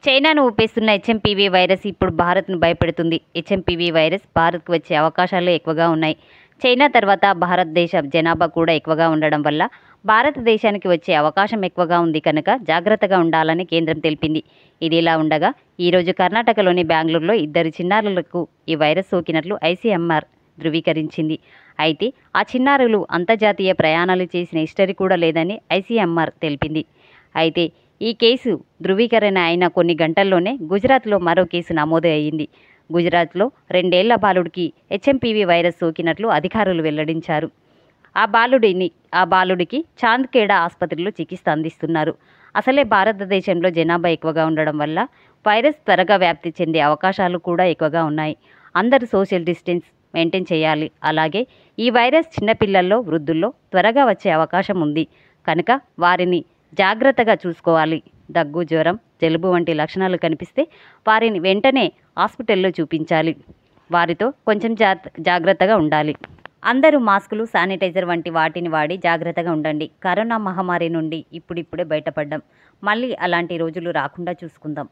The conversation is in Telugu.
చైనాను ఊపేస్తున్న హెచ్ఎంపీవీ వైరస్ ఇప్పుడు భారత్ను భయపెడుతుంది. హెచ్ఎంపీవీ వైరస్ భారత్కు వచ్చే అవకాశాలు ఎక్కువగా ఉన్నాయి. చైనా తర్వాత భారతదేశ జనాభా కూడా ఎక్కువగా ఉండడం వల్ల భారతదేశానికి వచ్చే అవకాశం ఎక్కువగా ఉంది కనుక జాగ్రత్తగా ఉండాలని కేంద్రం తెలిపింది. ఇదిలా ఉండగా ఈరోజు కర్ణాటకలోని బెంగళూరులో 2 చిన్నారులకు ఈ వైరస్ సోకినట్లు ఐసీఎంఆర్ ధృవీకరించింది. అయితే ఆ చిన్నారులు అంతర్జాతీయ ప్రయాణాలు చేసిన హిస్టరీ కూడా లేదని ఐసీఎంఆర్ తెలిపింది. అయితే ఈ కేసు ధృవీకరణ అయిన కొన్ని గంటల్లోనే గుజరాత్లో మరో కేసు నమోదు అయ్యింది. గుజరాత్లో 2 ఏళ్ల బాలుడికి హెచ్ఎంపీవీ వైరస్ సోకినట్లు అధికారులు వెల్లడించారు. ఆ బాలుడికి చాంద్ఖేడా ఆసుపత్రిలో చికిత్స అందిస్తున్నారు. అసలే భారతదేశంలో జనాభా ఎక్కువగా ఉండడం వల్ల వైరస్ త్వరగా వ్యాప్తి చెందే అవకాశాలు కూడా ఎక్కువగా ఉన్నాయి. అందరూ సోషల్ డిస్టెన్స్ మెయింటైన్ చేయాలి. అలాగే ఈ వైరస్ చిన్నపిల్లల్లో, వృద్ధుల్లో త్వరగా వచ్చే అవకాశం ఉంది కనుక వారిని జాగ్రత్తగా చూసుకోవాలి. దగ్గు, జ్వరం, జలుబు వంటి లక్షణాలు కనిపిస్తే వారిని వెంటనే హాస్పిటల్లో చూపించాలి. వారితో కొంచెం జాగ్రత్తగా ఉండాలి. అందరూ మాస్కులు, శానిటైజర్ వంటి వాటిని వాడి జాగ్రత్తగా ఉండండి. కరోనా మహమ్మారి నుండి ఇప్పుడిప్పుడే బయటపడ్డాం. మళ్ళీ అలాంటి రోజులు రాకుండా చూసుకుందాం.